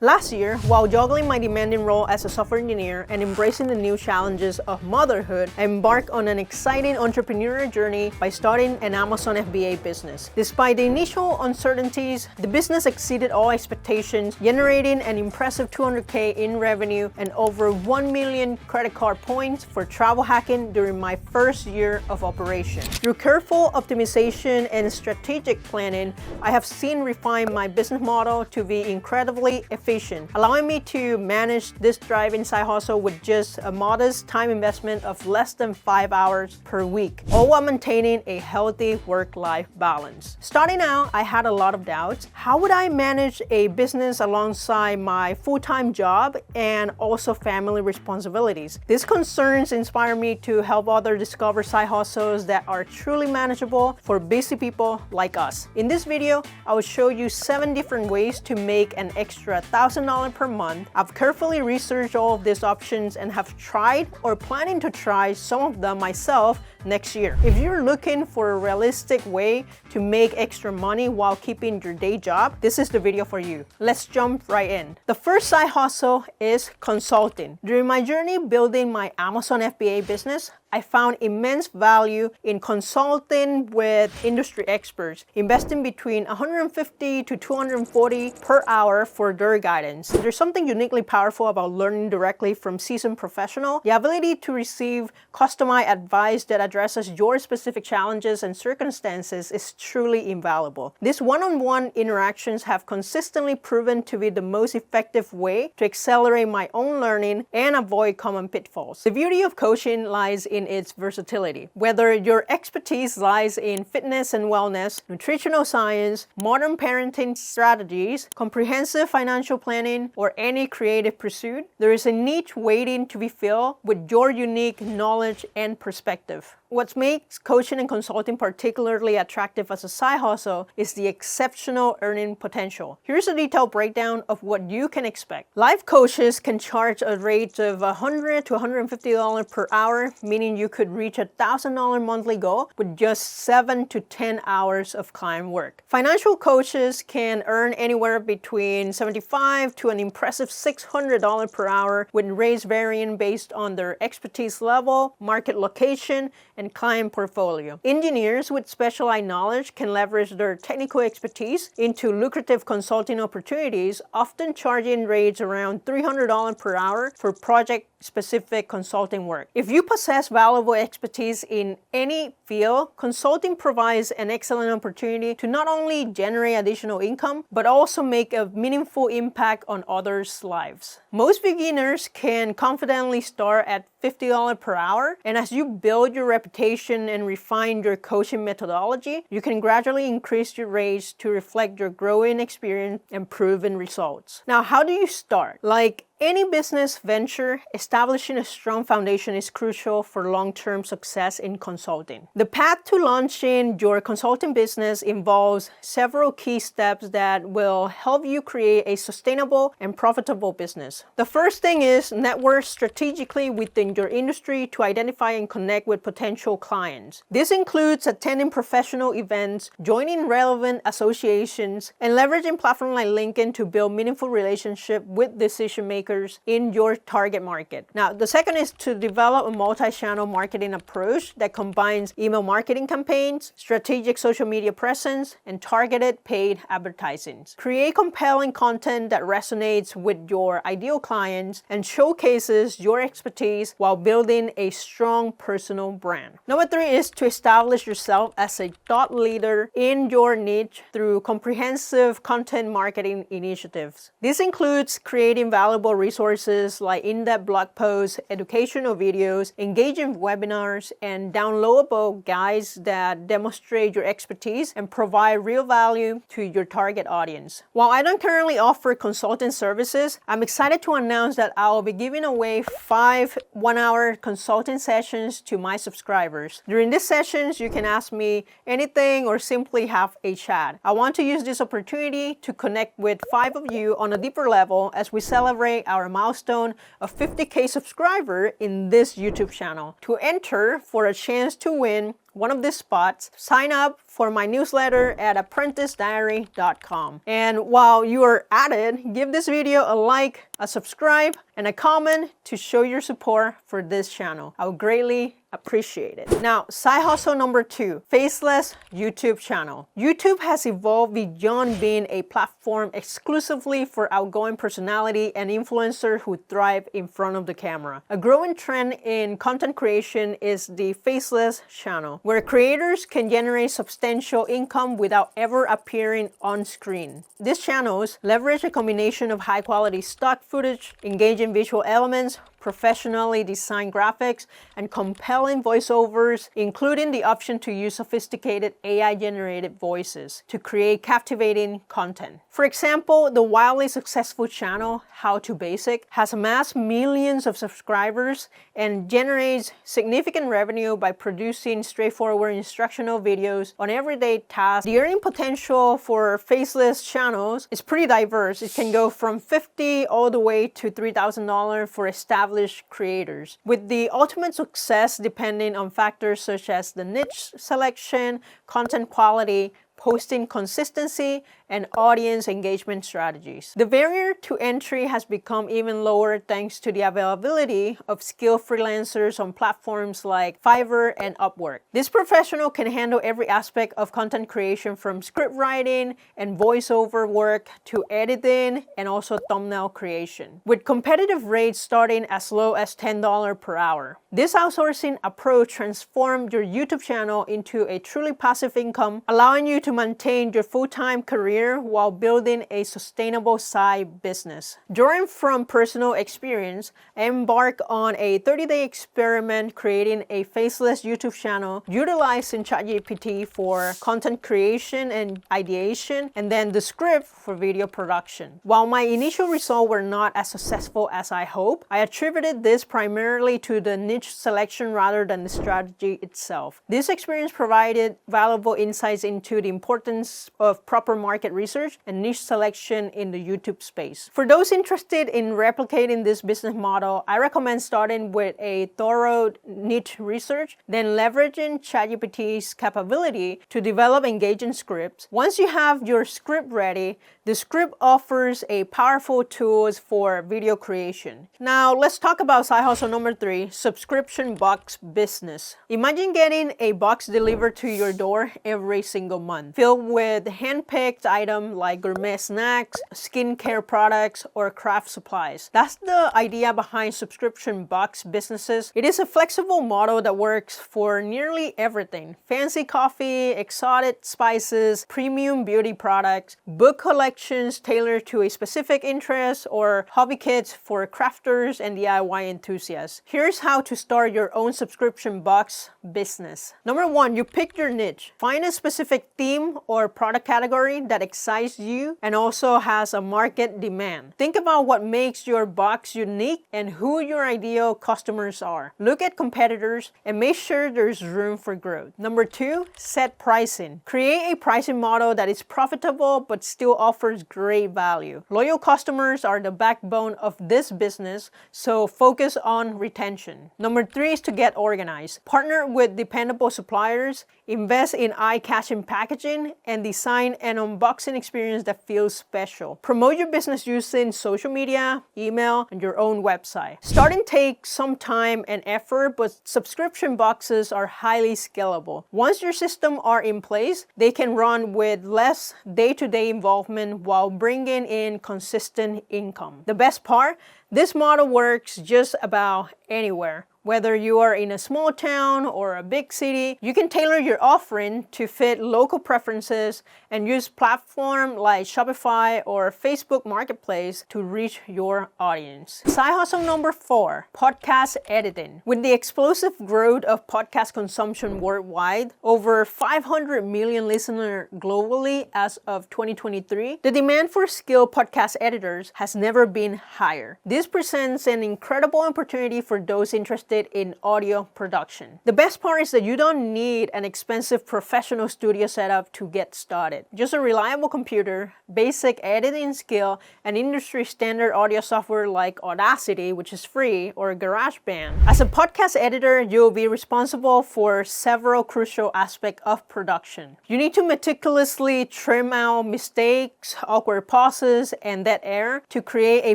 Last year, while juggling my demanding role as a software engineer and embracing the new challenges of motherhood, I embarked on an exciting entrepreneurial journey by starting an Amazon FBA business. Despite the initial uncertainties, the business exceeded all expectations, generating an impressive $200K in revenue and over 1 million credit card points for travel hacking during my first year of operation. Through careful optimization and strategic planning, I have seen refine my business model to be incredibly efficient, allowing me to manage this thriving side hustle with just a modest time investment of less than 5 hours per week, all while maintaining a healthy work-life balance. Starting out, I had a lot of doubts. How would I manage a business alongside my full-time job and also family responsibilities? These concerns inspire me to help others discover side hustles that are truly manageable for busy people like us. In this video, I will show you 7 different ways to make an extra $1,000 per month. I've carefully researched all of these options and have tried or planning to try some of them myself next year. If you're looking for a realistic way to make extra money while keeping your day job, this is the video for you. Let's jump right in. The first side hustle is consulting. During my journey building my Amazon FBA business, I found immense value in consulting with industry experts, investing between $150 to $240 per hour for their guidance. There's something uniquely powerful about learning directly from seasoned professionals. The ability to receive customized advice that addresses your specific challenges and circumstances is truly invaluable. These one-on-one interactions have consistently proven to be the most effective way to accelerate my own learning and avoid common pitfalls. The beauty of coaching lies in its versatility. Whether your expertise lies in fitness and wellness, nutritional science, modern parenting strategies, comprehensive financial planning, or any creative pursuit, there is a niche waiting to be filled with your unique knowledge and perspective. What makes coaching and consulting particularly attractive as a side hustle is the exceptional earning potential. Here's a detailed breakdown of what you can expect. Life coaches can charge a rate of $100 to $150 per hour, meaning you could reach a $1,000 monthly goal with just 7 to 10 hours of client work. Financial coaches can earn anywhere between $75 to an impressive $600 per hour, with rates varying based on their expertise level, market location, and client portfolio. Engineers with specialized knowledge can leverage their technical expertise into lucrative consulting opportunities, often charging rates around $300 per hour for project-specific consulting work. If you possess valuable expertise in any field, consulting provides an excellent opportunity to not only generate additional income, but also make a meaningful impact on others' lives. Most beginners can confidently start at $50 per hour, and as you build your reputation and refine your coaching methodology, you can gradually increase your rates to reflect your growing experience and proven results. Now, how do you start? Like any business venture, establishing a strong foundation is crucial for long-term success in consulting. The path to launching your consulting business involves several key steps that will help you create a sustainable and profitable business. The first thing is network strategically within your industry to identify and connect with potential clients. This includes attending professional events, joining relevant associations, and leveraging platforms like LinkedIn to build meaningful relationships with decision makers in your target market. Now, the second is to develop a multi-channel marketing approach that combines email marketing campaigns, strategic social media presence, and targeted paid advertising. Create compelling content that resonates with your ideal clients and showcases your expertise while building a strong personal brand. Number 3 is to establish yourself as a thought leader in your niche through comprehensive content marketing initiatives. This includes creating valuable resources like in-depth blog posts, educational videos, engaging webinars, and downloadable guides that demonstrate your expertise and provide real value to your target audience. While I don't currently offer consulting services, I'm excited to announce that I'll be giving away 5 one-hour consulting sessions to my subscribers. During these sessions, you can ask me anything or simply have a chat. I want to use this opportunity to connect with 5 of you on a deeper level as we celebrate our milestone of 50K subscriber in this YouTube channel. To enter for a chance to win one of these spots, sign up for my newsletter at ApprenticeDiary.com. And while you are at it, give this video a like, a subscribe, and a comment to show your support for this channel. I would greatly appreciate it. Now, side hustle number 2, faceless YouTube channel. YouTube has evolved beyond being a platform exclusively for outgoing personality and influencers who thrive in front of the camera. A growing trend in content creation is the faceless channel, where creators can generate substantial income without ever appearing on screen. These channels leverage a combination of high-quality stock footage, engaging visual elements, professionally designed graphics, and compelling voiceovers, including the option to use sophisticated AI-generated voices to create captivating content. For example, the wildly successful channel How to Basic has amassed millions of subscribers and generates significant revenue by producing straightforward instructional videos on everyday tasks. The earning potential for faceless channels is pretty diverse. It can go from $50 all the way to $3,000 for established creators, with the ultimate success depending on factors such as the niche selection, content quality, posting consistency, and audience engagement strategies. The barrier to entry has become even lower thanks to the availability of skilled freelancers on platforms like Fiverr and Upwork. This professional can handle every aspect of content creation, from script writing and voiceover work to editing and also thumbnail creation, with competitive rates starting as low as $10 per hour. This outsourcing approach transformed your YouTube channel into a truly passive income, allowing you to maintain your full-time career while building a sustainable side business. Drawing from personal experience, I embarked on a 30-day experiment creating a faceless YouTube channel utilizing ChatGPT for content creation and ideation, and then the script for video production. While my initial results were not as successful as I hoped, I attributed this primarily to the niche selection rather than the strategy itself. This experience provided valuable insights into the importance of proper market research and niche selection in the YouTube space. For those interested in replicating this business model, I recommend starting with a thorough niche research, then leveraging ChatGPT's capability to develop engaging scripts. Once you have your script ready, the script offers a powerful tools for video creation. Now, let's talk about side hustle number 3, subscription box business. Imagine getting a box delivered to your door every single month, filled with hand-picked items like gourmet snacks, skincare products, or craft supplies. That's the idea behind subscription box businesses. It is a flexible model that works for nearly everything: fancy coffee, exotic spices, premium beauty products, book collections tailored to a specific interest, or hobby kits for crafters and DIY enthusiasts. Here's how to start your own subscription box business. Number 1, you pick your niche. Find a specific theme or product category that excites you and also has a market demand. Think about what makes your box unique and who your ideal customers are. Look at competitors and make sure there's room for growth. Number 2, set pricing. Create a pricing model that is profitable but still offers great value. Loyal customers are the backbone of this business, so focus on retention. Number 3 is to get organized. Partner with dependable suppliers, invest in eye-catching packaging, and design an unboxing experience that feels special. Promote your business using social media, email, and your own website. Starting takes some time and effort, but subscription boxes are highly scalable. Once your systems are in place, they can run with less day-to-day involvement while bringing in consistent income. The best part? This model works just about anywhere. Whether you are in a small town or a big city, you can tailor your offering to fit local preferences and use platforms like Shopify or Facebook Marketplace to reach your audience. Side hustle number 4, podcast editing. With the explosive growth of podcast consumption worldwide, over 500 million listeners globally as of 2023, the demand for skilled podcast editors has never been higher. This This presents an incredible opportunity for those interested in audio production. The best part is that you don't need an expensive professional studio setup to get started. Just a reliable computer, basic editing skill, and industry standard audio software like Audacity, which is free, or GarageBand. As a podcast editor, you'll be responsible for several crucial aspects of production. You need to meticulously trim out mistakes, awkward pauses, and dead air to create a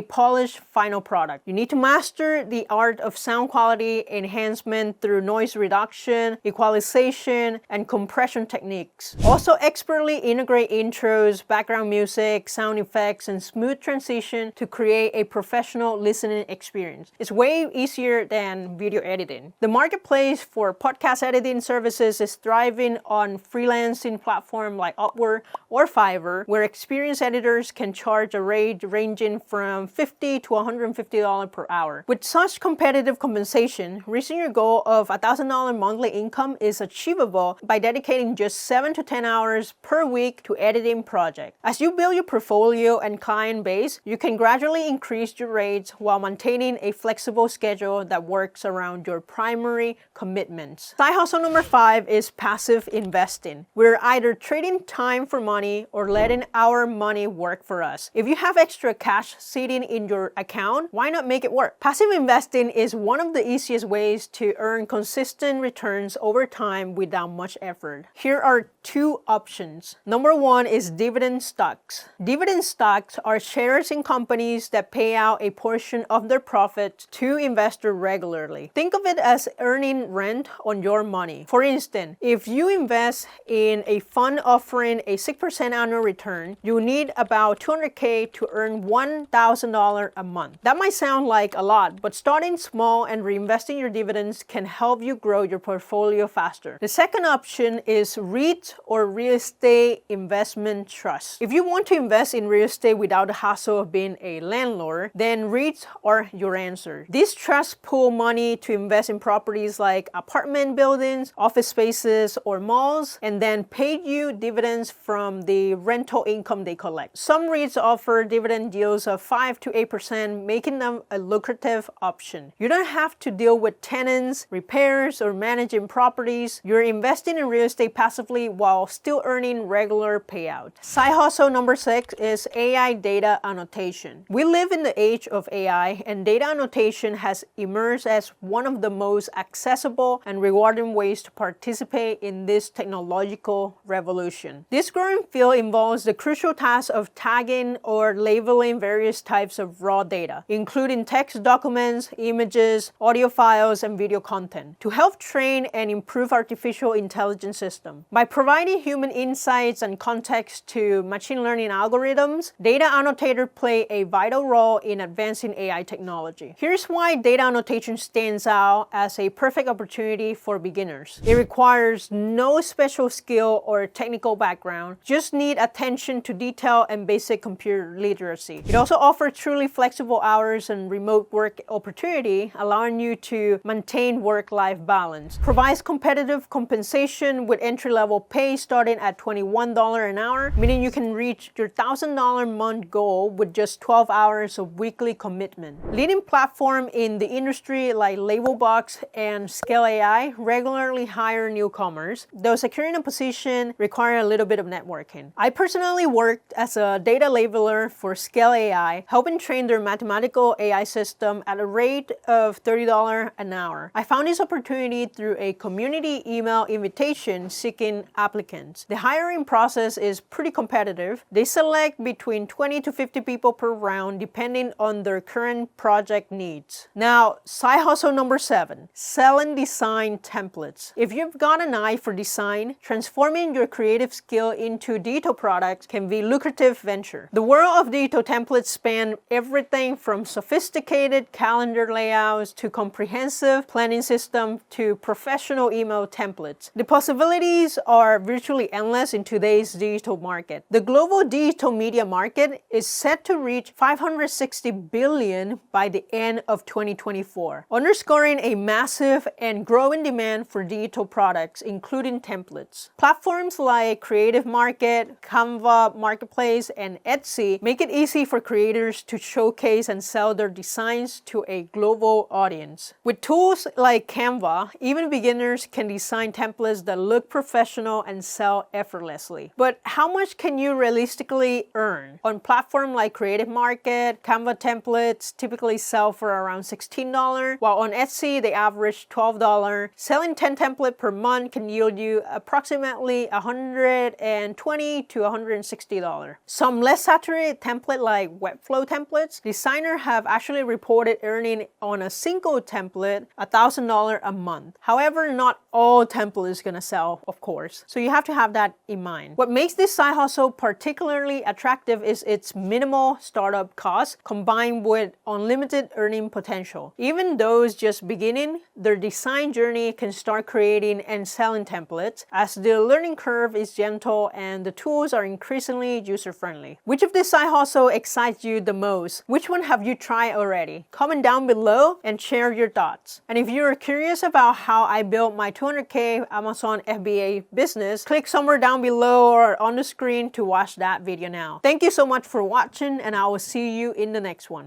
polished final product. You need to master the art of sound quality enhancement through noise reduction, equalization, and compression techniques. Also expertly integrate intros, background music, sound effects, and smooth transition to create a professional listening experience. It's way easier than video editing. The marketplace for podcast editing services is thriving on freelancing platforms like Upwork or Fiverr, where experienced editors can charge a rate ranging from $50 to $150 per hour. With such competitive compensation, reaching your goal of $1,000 monthly income is achievable by dedicating just 7 to 10 hours per week to editing projects. As you build your portfolio and client base, you can gradually increase your rates while maintaining a flexible schedule that works around your primary commitments. Side hustle number 5 is passive investing. We're either trading time for money or letting our money work for us. If you have extra cash sitting in your account, why not make it work? Passive investing is one of the easiest ways to earn consistent returns over time without much effort. Here are 2 options. Number 1 is dividend stocks. Dividend stocks are shares in companies that pay out a portion of their profits to investors regularly. Think of it as earning rent on your money. For instance, if you invest in a fund offering a 6% annual return, you need about $200K to earn $1,000 a month. That might sound like a lot, but starting small and reinvesting your dividends can help you grow your portfolio faster. The second option is REIT or real estate investment trust. If you want to invest in real estate without the hassle of being a landlord, then REITs are your answer. These trusts pool money to invest in properties like apartment buildings, office spaces, or malls, and then pay you dividends from the rental income they collect. Some REITs offer dividend yields of 5 to 8%, making them a lucrative option. You don't have to deal with tenants, repairs, or managing properties. You're investing in real estate passively while still earning regular payout. Side hustle number 6 is AI data annotation. We live in the age of AI, and data annotation has emerged as one of the most accessible and rewarding ways to participate in this technological revolution. This growing field involves the crucial task of tagging or labeling various types of raw data, including text documents, images, audio files, and video content, to help train and improve artificial intelligence systems. By providing human insights and context to machine learning algorithms, data annotators play a vital role in advancing AI technology. Here's why data annotation stands out as a perfect opportunity for beginners. It requires no special skill or technical background, just need attention to detail and basic computer literacy. It also offers truly flexible hours and remote work opportunity, allowing you to maintain work-life balance. Provides competitive compensation with entry-level pay starting at $21 an hour, meaning you can reach your $1,000 month goal with just 12 hours of weekly commitment. Leading platforms in the industry like Labelbox and Scale AI regularly hire newcomers, though securing a position requires a little bit of networking. I personally worked as a data labeler for Scale AI, helping train their mathematical AI system at a rate of $30 an hour. I found this opportunity through a community email invitation seeking applicants. The hiring process is pretty competitive. They select between 20 to 50 people per round depending on their current project needs. Now, side hustle number 7, selling design templates. If you've got an eye for design, transforming your creative skill into digital products can be a lucrative venture. The world of digital templates span everything from sophisticated calendar layouts to comprehensive planning systems to professional email templates. The possibilities are virtually endless in today's digital market. The global digital media market is set to reach $560 billion by the end of 2024, underscoring a massive and growing demand for digital products, including templates. Platforms like Creative Market, Canva Marketplace, and Etsy make it easy for creators to showcase and sell their designs to a global audience. With tools like Canva, even beginners can design templates that look professional and sell effortlessly. But how much can you realistically earn? On platforms like Creative Market, Canva templates typically sell for around $16, while on Etsy they average $12. Selling 10 templates per month can yield you approximately $120 to $160. Some less saturated templates like Webflow templates, designers have actually reported earning on a single template $1,000 a month. However, not all templates is gonna sell, of course. So you have to have that in mind. What makes this side hustle particularly attractive is its minimal startup cost combined with unlimited earning potential. Even those just beginning their design journey can start creating and selling templates as the learning curve is gentle and the tools are increasingly user-friendly. Which of this side hustle excites you the most? Which one have you tried already? Comment down below and share your thoughts. And if you're curious about how I built my 200K Amazon FBA business, click somewhere down below or on the screen to watch that video now. Thank you so much for watching, and I will see you in the next one.